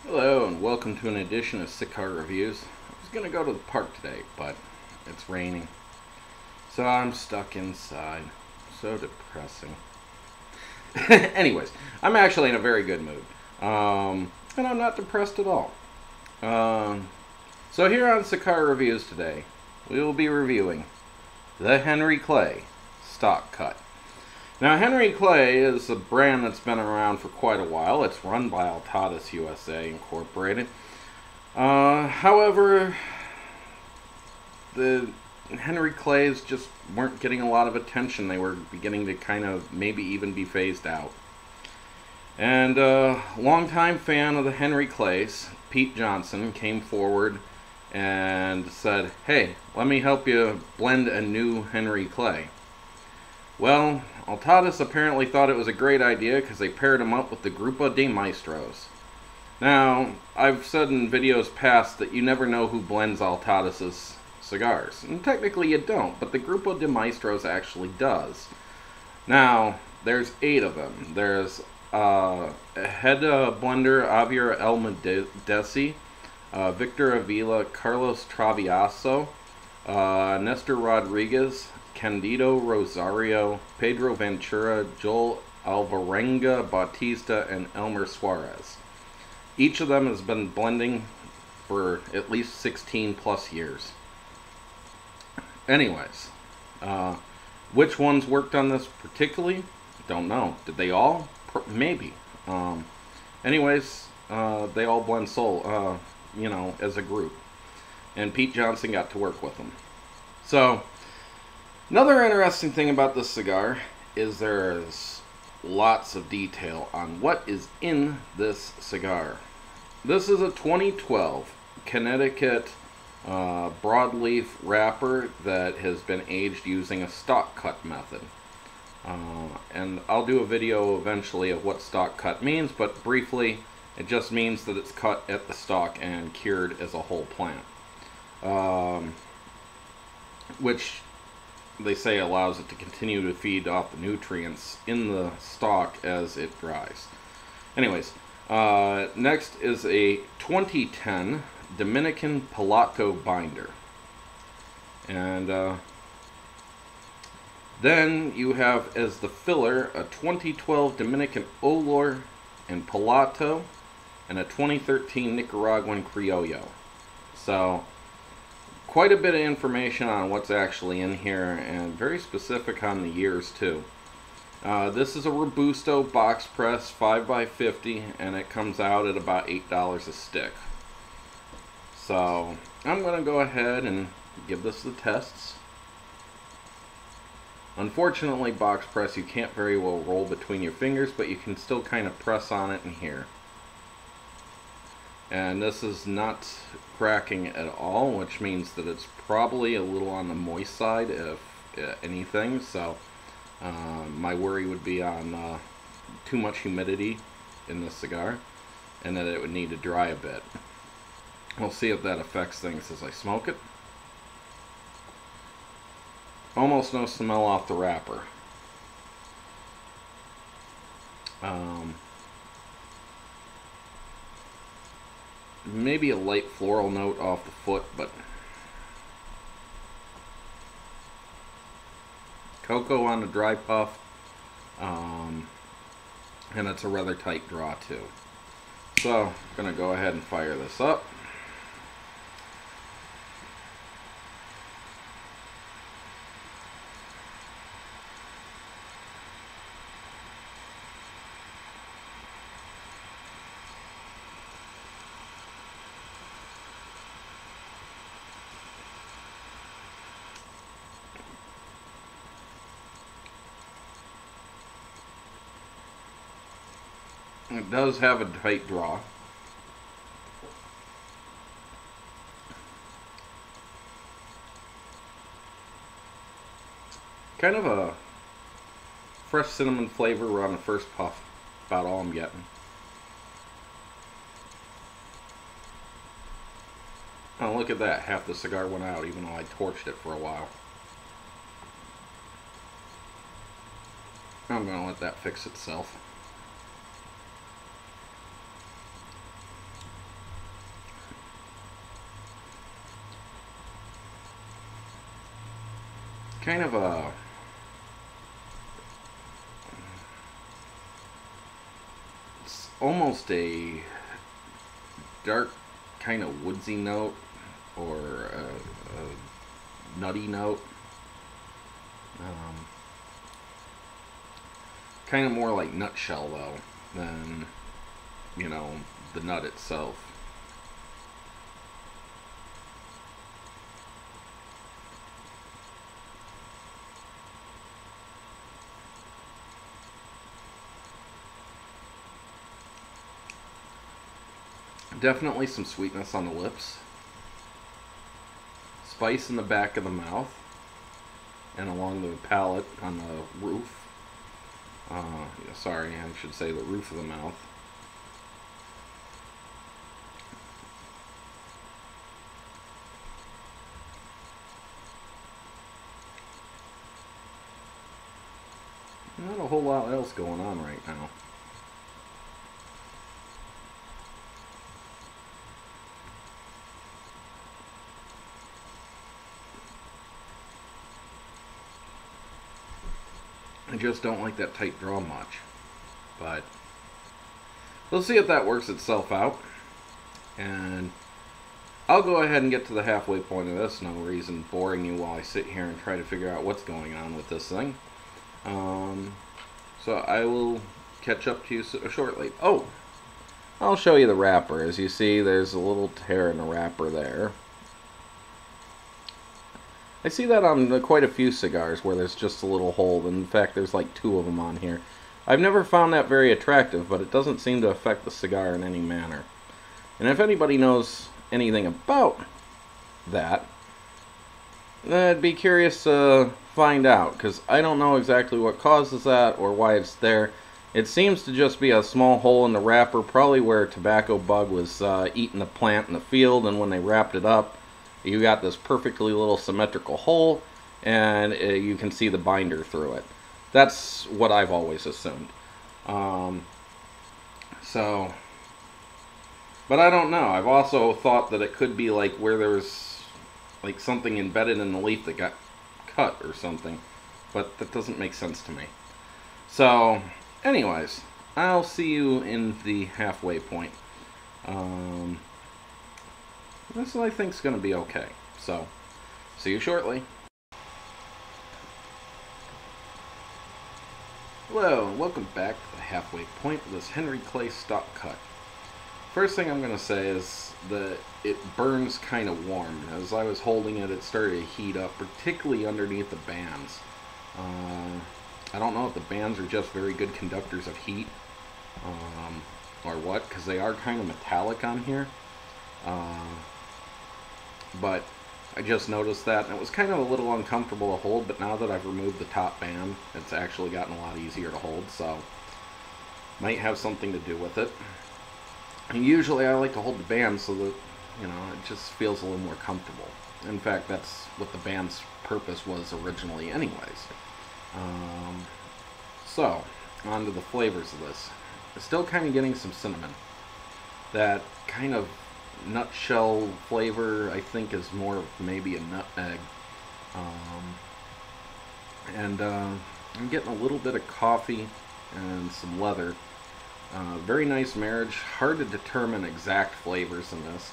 Hello and welcome to an edition of Sik'ar Reviews. I was going to go to the park today, but it's raining. So I'm stuck inside. So depressing. Anyways, I'm actually in a very good mood. And I'm not depressed at all. So here on Sik'ar Reviews today, we will be reviewing the Henry Clay Stock Cut. Now, Henry Clay is a brand that's been around for quite a while. It's run by Altadis USA Incorporated. However, the Henry Clays just weren't getting a lot of attention. They were beginning to kind of maybe even be phased out. And a longtime fan of the Henry Clays, Pete Johnson, came forward and said, "Hey, let me help you blend a new Henry Clay." Well, Altadis apparently thought it was a great idea because they paired him up with the Grupo de Maestros. Now, I've said in videos past that you never know who blends Altadis' cigars. And technically you don't, but the Grupo de Maestros actually does. Now, there's 8 of them. There's head blender Javier Almadesi, Victor Avila, Carlos Traviaso, Nestor Rodriguez, Candido Rosario, Pedro Ventura, Joel Alvarenga Bautista, and Elmer Suarez. Each of them has been blending for at least 16 plus years. Anyways, which ones worked on this particularly? Don't know. Did they all? Maybe. Anyways, they all blend as a group. And Pete Johnson got to work with them. So, another interesting thing about this cigar is there's lots of detail on what is in this cigar. This is a 2012 Connecticut broadleaf wrapper that has been aged using a stock cut method. And I'll do a video eventually of what stock cut means, but briefly, it just means that it's cut at the stalk and cured as a whole plant. Which they say allows it to continue to feed off the nutrients in the stalk as it dries. Anyways, next is a 2010 Dominican Piloto binder. And then you have as the filler a 2012 Dominican Olor and Piloto and a 2013 Nicaraguan Criollo. So, quite a bit of information on what's actually in here, and very specific on the years too. This is a Robusto box press 5x50, and it comes out at about $8 a stick. So I'm going to go ahead and give this the tests. Unfortunately, box press, you can't very well roll between your fingers, but you can still kind of press on it in here. And this is not cracking at all, which means that it's probably a little on the moist side, if anything. So my worry would be on too much humidity in this cigar, and that it would need to dry a bit. We'll see if that affects things as I smoke it. Almost no smell off the wrapper. Maybe a light floral note off the foot, but cocoa on the dry puff, and it's a rather tight draw too. So I'm gonna go ahead and fire this up. It does have a tight draw. Kind of a fresh cinnamon flavor on the first puff. About all I'm getting. Oh, look at that. Half the cigar went out even though I torched it for a while. I'm going to let that fix itself. kind of a it's almost a dark kind of woodsy note, or a nutty note. Kind of more like nutshell though than, you know, the nut itself. Definitely some sweetness on the lips, spice in the back of the mouth and along the palate on the roof. Sorry, I should say the roof of the mouth. Not a whole lot else going on right now. I just don't like that tight draw much, but we'll see if that works itself out. And I'll go ahead and get to the halfway point of this. No reason boring you while I sit here and try to figure out what's going on with this thing. So I will catch up to you shortly. Oh, I'll show you the wrapper. As you see, there's a little tear in the wrapper there. I see that on quite a few cigars where there's just a little hole. In fact, there's like 2 of them on here. I've never found that very attractive, but it doesn't seem to affect the cigar in any manner. And if anybody knows anything about that, I'd be curious to find out, because I don't know exactly what causes that or why it's there. It seems to just be a small hole in the wrapper, probably where a tobacco bug was eating the plant in the field, and when they wrapped it up, you got this perfectly little symmetrical hole, and you can see the binder through it. That's what I've always assumed. But I don't know. I've also thought that it could be like where there's like something embedded in the leaf that got cut or something, but that doesn't make sense to me. So, anyways, I'll see you in the halfway point. This I think is going to be okay. So, see you shortly. Hello, and welcome back to the halfway point of this Henry Clay stock cut. First thing I'm going to say is that it burns kind of warm. As I was holding it, it started to heat up, particularly underneath the bands. I don't know if the bands are just very good conductors of heat, or what, because they are kind of metallic on here. But I just noticed that, and it was kind of a little uncomfortable to hold, but now that I've removed the top band, it's actually gotten a lot easier to hold, so might have something to do with it. And usually I like to hold the band so that, you know, it just feels a little more comfortable. In fact, that's what the band's purpose was originally anyways. So, on to the flavors of this. Still kind of getting some cinnamon. That kind of nutshell flavor, I think, is more of maybe a nutmeg. I'm getting a little bit of coffee and some leather. Very nice marriage. Hard to determine exact flavors in this.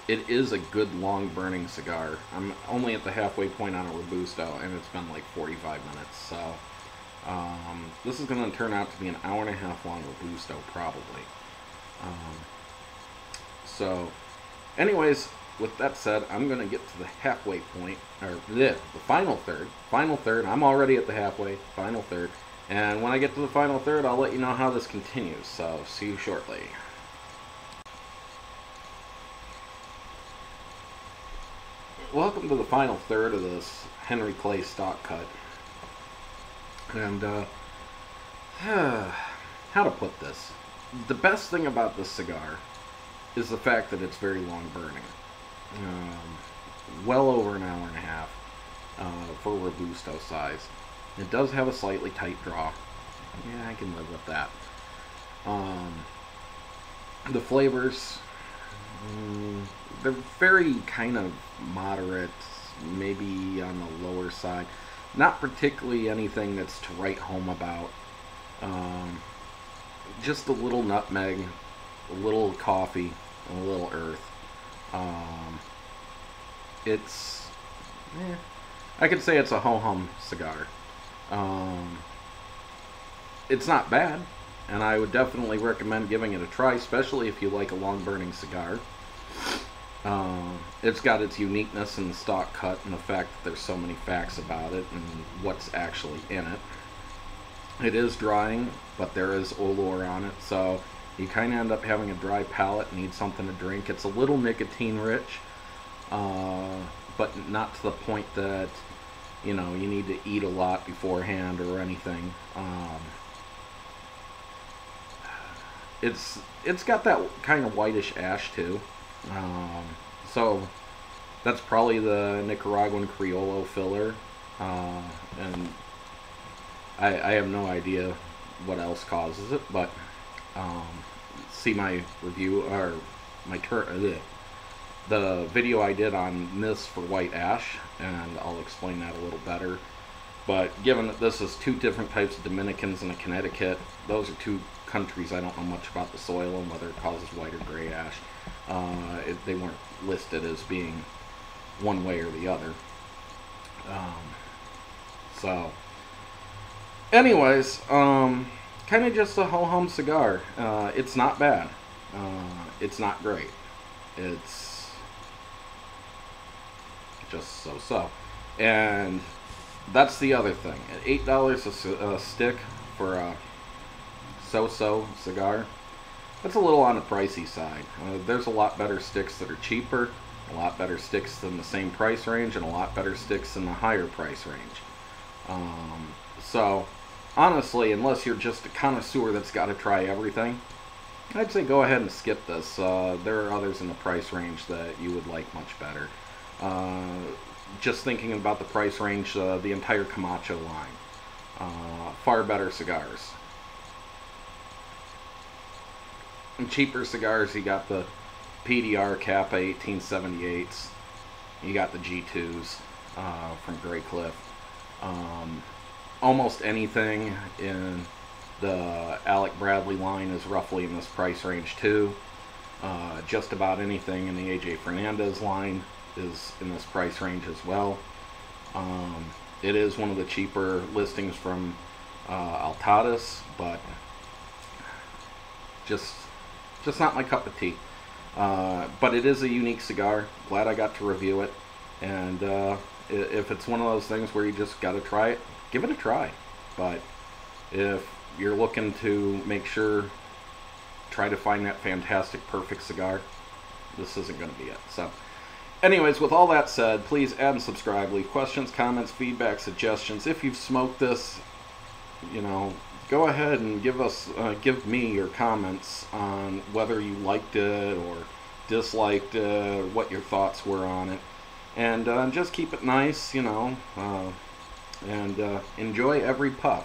It is a good long burning cigar. I'm only at the halfway point on a Robusto, and it's been like 45 minutes. So this is going to turn out to be an hour and a half long Robusto, probably. So, anyways, with that said, I'm going to get to the halfway point, or the final third. Final third. I'm already at the halfway. Final third. And when I get to the final third, I'll let you know how this continues. So, see you shortly. Welcome to the final third of this Henry Clay stock cut. And, how to put this? The best thing about this cigar is the fact that it's very long burning. Well over an hour and a half for Robusto size. It does have a slightly tight draw. Yeah, I can live with that. The flavors, they're very kind of moderate, maybe on the lower side. Not particularly anything that's to write home about. Just a little nutmeg, a little coffee, and a little earth. It's, I could say it's a ho-hum cigar. It's not bad, and I would definitely recommend giving it a try, especially if you like a long-burning cigar. It's got its uniqueness in the stock cut and the fact that there's so many facts about it and what's actually in it. It is drying, but there is olor on it, so you kind of end up having a dry palate and need something to drink. It's a little nicotine rich, but not to the point that, you know, you need to eat a lot beforehand or anything. It's got that kind of whitish ash too. So that's probably the Nicaraguan Criollo filler, and I have no idea what else causes it, but see my review or the video I did on this for white ash, and I'll explain that a little better. But given that this is two different types of Dominicans and a Connecticut, those are two countries I don't know much about the soil and whether it causes white or gray ash. They weren't listed as being one way or the other. So anyways, kind of just a ho-hum cigar. It's not bad. It's not great. It's just so-so. And that's the other thing. At $8 a stick for a so-so cigar, that's a little on the pricey side. There's a lot better sticks that are cheaper, a lot better sticks in the same price range, and a lot better sticks in the higher price range. So honestly, unless you're just a connoisseur that's got to try everything, I'd say go ahead and skip this. There are others in the price range that you would like much better. Just thinking about the price range, the entire Camacho line, far better cigars. And cheaper cigars, you got the PDR Kappa 1878s, you got the G2s from Grey Cliff. Almost anything in the Alec Bradley line is roughly in this price range too. Just about anything in the AJ Fernandez line is in this price range as well. It is one of the cheaper listings from Altadas, but just not my cup of tea. But it is a unique cigar. Glad I got to review it. And if it's one of those things where you just got to try it, give it a try. But if you're looking to make sure, try to find that fantastic, perfect cigar, this isn't going to be it. So anyways, with all that said, please add and subscribe. Leave questions, comments, feedback, suggestions. If you've smoked this, you know, go ahead and give me your comments on whether you liked it or disliked it, what your thoughts were on it. And just keep it nice, you know, and enjoy every puff.